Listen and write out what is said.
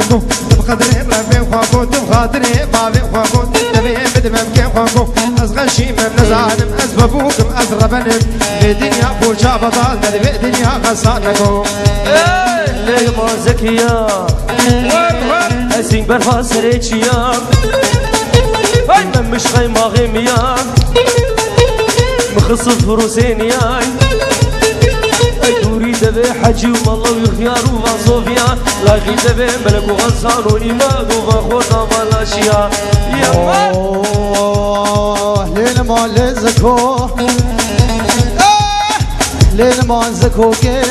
خوانگو بخاطري ربي خوانگو بخاطري بابي خوانگو تبي بدمم كي خوانگو از غشيم نزعلم از بابوكم از ربنم بدنيا بوجا بطال بدنيا غصانكو ليه ما زكيا أسين برها سريتشيا هاي من مش غي ما غيميا مخصف فروسينيا أي دوري دبي حجي والله وخيار وصوفيا لاقي دبي ملك وغسان وإيمان وخوطة مالاشيا يا لين ما لزكو لين ما زكوكي